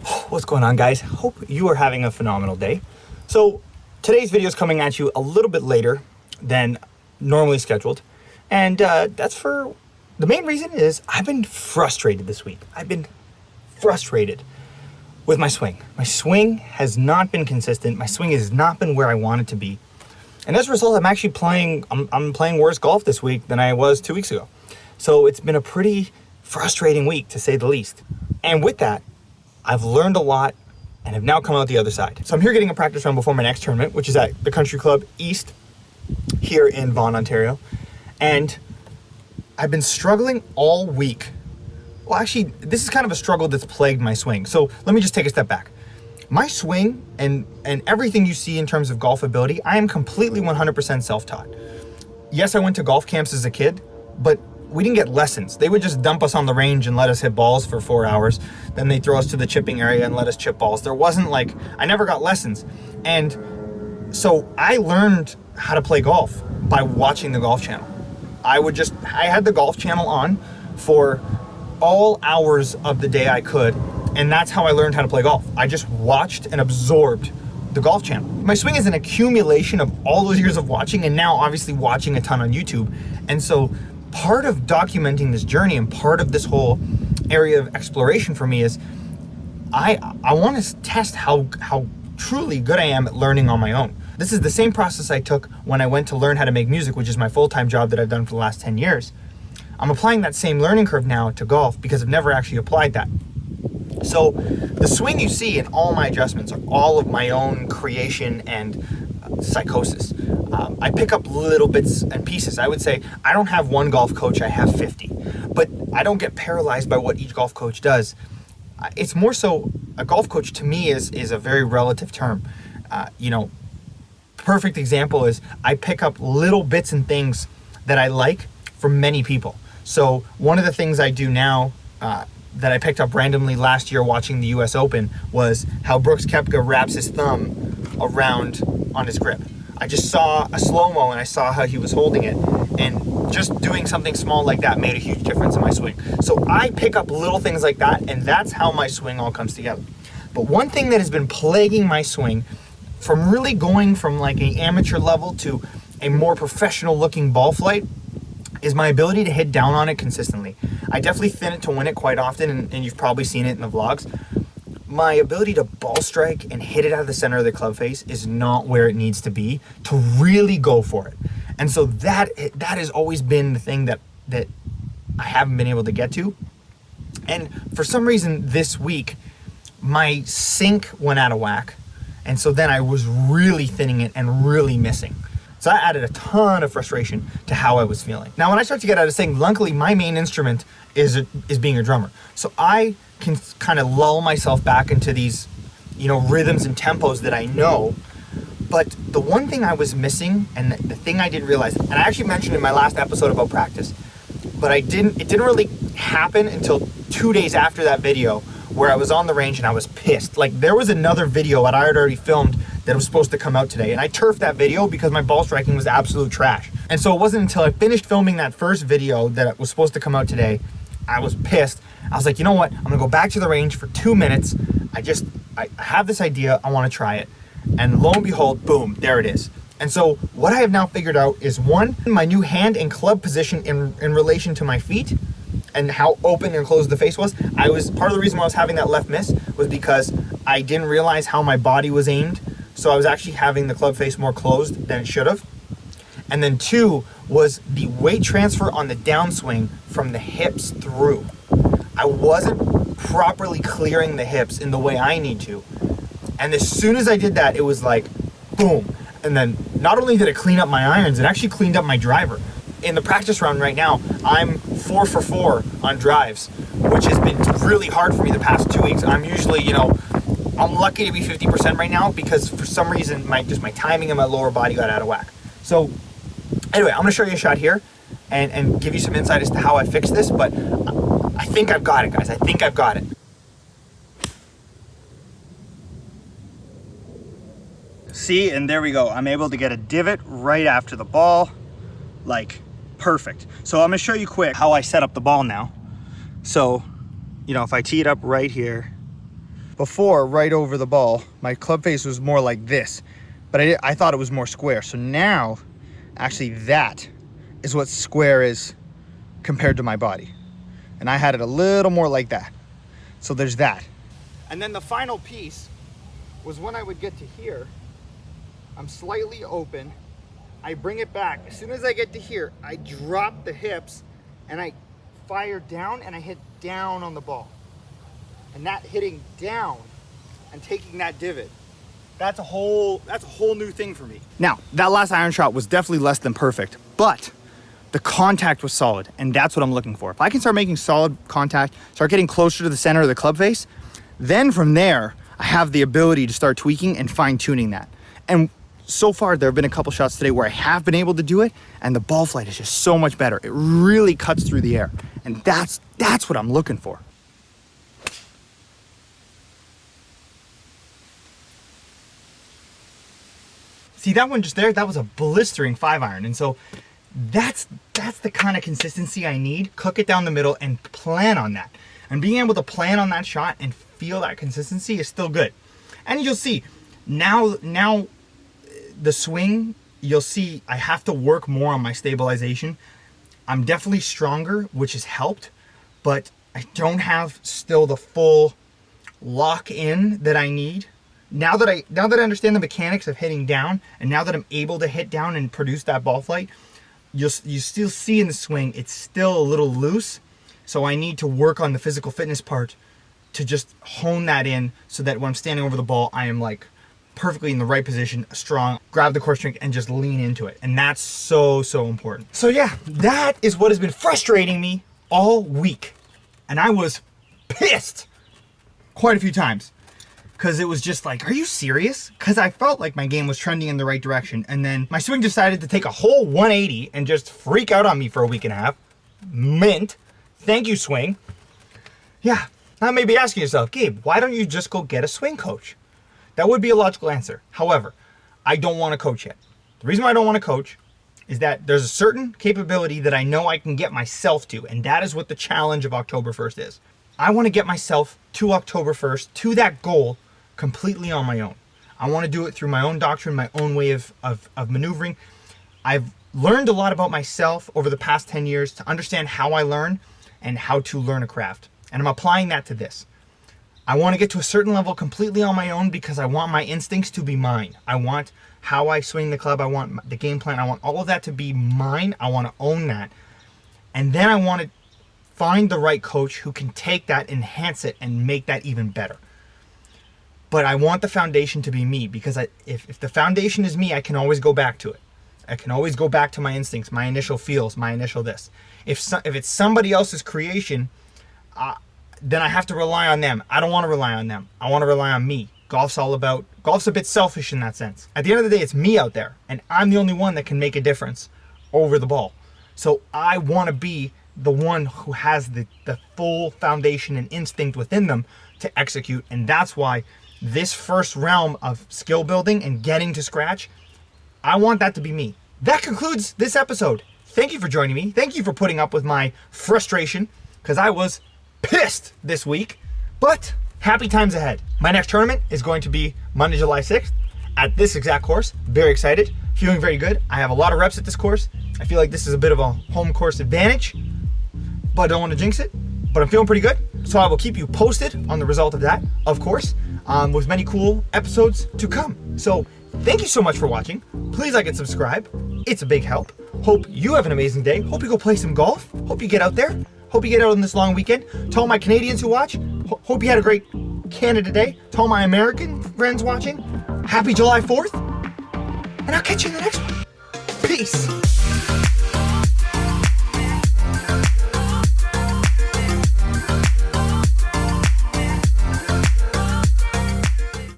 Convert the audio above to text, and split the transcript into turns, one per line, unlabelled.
What's going on, guys? Hope you are having a phenomenal day. So today's video is coming at you a little bit later than normally scheduled, and that's for the main reason is I've been frustrated this week. I've been frustrated with my swing. My swing has not been consistent. My swing has not been where I want it to be, and as a result, I'm actually playing. I'm playing worse golf this week than I was 2 weeks ago. So it's been a pretty frustrating week, to say the least. And with that, I've learned a lot and have now come out the other side. So I'm here getting a practice round before my next tournament, which is at the Country Club East here in Vaughan, Ontario. And I've been struggling all week. Well, actually, this is kind of a struggle that's plagued my swing. So let me just take a step back. My swing and everything you see in terms of golf ability, I am completely 100% self-taught. Yes, I went to golf camps as a kid, but we didn't get lessons. They would just dump us on the range and let us hit balls for 4 hours. Then they throw us to the chipping area and let us chip balls. There wasn't I never got lessons. And so I learned how to play golf by watching the Golf Channel. I had the Golf Channel on for all hours of the day I could. And that's how I learned how to play golf. I just watched and absorbed the Golf Channel. My swing is an accumulation of all those years of watching, and now obviously watching a ton on YouTube. And so part of documenting this journey and part of this whole area of exploration for me is I want to test how truly good I am at learning on my own. This is the same process I took when I went to learn how to make music, which is my full-time job that I've done for the last 10 years. I'm applying that same learning curve now to golf because I've never actually applied that. So the swing you see in all my adjustments are all of my own creation and psychosis. I pick up little bits and pieces. I would say I don't have one golf coach, I have 50. But I don't get paralyzed by what each golf coach does. It's more so, a golf coach to me is a very relative term. Perfect example is I pick up little bits and things that I like from many people. So one of the things I do now that I picked up randomly last year watching the US Open was how Brooks Koepka wraps his thumb around on his grip. I just saw a slow-mo and I saw how he was holding it, and just doing something small like that made a huge difference in my swing. So I pick up little things like that, and that's how my swing all comes together. But one thing that has been plaguing my swing, from really going from an amateur level to a more professional looking ball flight, is my ability to hit down on it consistently. I definitely thin it to win it quite often, and you've probably seen it in the vlogs. My ability to ball strike and hit it out of the center of the club face is not where it needs to be to really go for it. And so that has always been the thing that I haven't been able to get to. And for some reason this week, my sink went out of whack. And so then I was really thinning it and really missing. So that added a ton of frustration to how I was feeling. Now, when I start to get out of sync, luckily my main instrument is being a drummer. So I can kind of lull myself back into these, rhythms and tempos that I know. But the one thing I was missing, and the thing I didn't realize, and I actually mentioned in my last episode about practice, but it didn't really happen until 2 days after that video where I was on the range and I was pissed. There was another video that I had already filmed that was supposed to come out today, and I turfed that video because my ball striking was absolute trash. And so it wasn't until I finished filming that first video that was supposed to come out today, I was pissed. I was like, you know what? I'm gonna go back to the range for 2 minutes. I have this idea, I wanna try it. And lo and behold, boom, there it is. And so what I have now figured out is, one, my new hand and club position in relation to my feet and how open and closed the face was. Part of the reason why I was having that left miss was because I didn't realize how my body was aimed. So I was actually having the club face more closed than it should have. And then 2 was the weight transfer on the downswing from the hips through. I wasn't properly clearing the hips in the way I need to. And as soon as I did that, it was like, boom. And then not only did it clean up my irons, it actually cleaned up my driver. In the practice round right now, I'm 4 for 4 on drives, which has been really hard for me the past 2 weeks. I'm usually, I'm lucky to be 50% right now because for some reason, my timing and my lower body got out of whack. So anyway, I'm gonna show you a shot here and give you some insight as to how I fixed this, but I think I've got it, guys. I think I've got it. See, and there we go. I'm able to get a divot right after the ball, perfect. So I'm gonna show you quick how I set up the ball now. So, if I tee it up right here, Before, right over the ball, my club face was more like this, but I thought it was more square. So now, actually that is what square is compared to my body. And I had it a little more like that. So there's that. And then the final piece was when I would get to here, I'm slightly open, I bring it back. As soon as I get to here, I drop the hips and I fire down and I hit down on the ball. And that hitting down and taking that divot, that's a whole new thing for me. Now, that last iron shot was definitely less than perfect, but the contact was solid, and that's what I'm looking for. If I can start making solid contact, start getting closer to the center of the club face, then from there, I have the ability to start tweaking and fine-tuning that. And so far, there have been a couple shots today where I have been able to do it, and the ball flight is just so much better. It really cuts through the air, and that's what I'm looking for. See that one just there? That was a blistering 5-iron. And so that's the kind of consistency I need. Cook it down the middle and plan on that. And being able to plan on that shot and feel that consistency is still good. And you'll see, now the swing, you'll see I have to work more on my stabilization. I'm definitely stronger, which has helped, but I don't have still the full lock in that I need. Now that I understand the mechanics of hitting down, and now that I'm able to hit down and produce that ball flight, you still see in the swing, it's still a little loose. So I need to work on the physical fitness part to just hone that in so that when I'm standing over the ball, I am like perfectly in the right position, strong, grab the core strength and just lean into it. And that's so important. So yeah, that is what has been frustrating me all week. And I was pissed quite a few times. Because it was just like, are you serious? Because I felt like my game was trending in the right direction. And then my swing decided to take a whole 180 and just freak out on me for a week and a half. Mint. Thank you, swing. Yeah. Now you may be asking yourself, Gabe, why don't you just go get a swing coach? That would be a logical answer. However, I don't want to coach yet. The reason why I don't want to coach is that there's a certain capability that I know I can get myself to. And that is what the challenge of October 1st is. I want to get myself to October 1st, to that goal, completely on my own. I want to do it through my own doctrine, my own way of maneuvering. I've learned a lot about myself over the past 10 years to understand how I learn and how to learn a craft. And I'm applying that to this. I want to get to a certain level completely on my own because I want my instincts to be mine. I want how I swing the club. I want the game plan. I want all of that to be mine. I want to own that. And then I want to find the right coach who can take that, enhance it, and make that even better. But I want the foundation to be me, because if the foundation is me, I can always go back to it. I can always go back to my instincts, my initial feels, my initial this. If it's somebody else's creation, then I have to rely on them. I don't want to rely on them. I want to rely on me. Golf's a bit selfish in that sense. At the end of the day, it's me out there, and I'm the only one that can make a difference over the ball. So I want to be the one who has the full foundation and instinct within them to execute, and that's why this first realm of skill building and getting to scratch, I want that to be me. That concludes this episode. Thank you for joining me. Thank you for putting up with my frustration, because I was pissed this week, but happy times ahead. My next tournament is going to be Monday, July 6th at this exact course. Very excited, feeling very good. I have a lot of reps at this course. I feel like this is a bit of a home course advantage, but I don't want to jinx it, but I'm feeling pretty good. So I will keep you posted on the result of that, of course, with many cool episodes to come. So thank you so much for watching. Please like and subscribe. It's a big help. Hope you have an amazing day. Hope you go play some golf. Hope you get out there. Hope you get out on this long weekend. To all my Canadians who watch, hope you had a great Canada Day. To all my American friends watching, happy July 4th. And I'll catch you in the next one. Peace.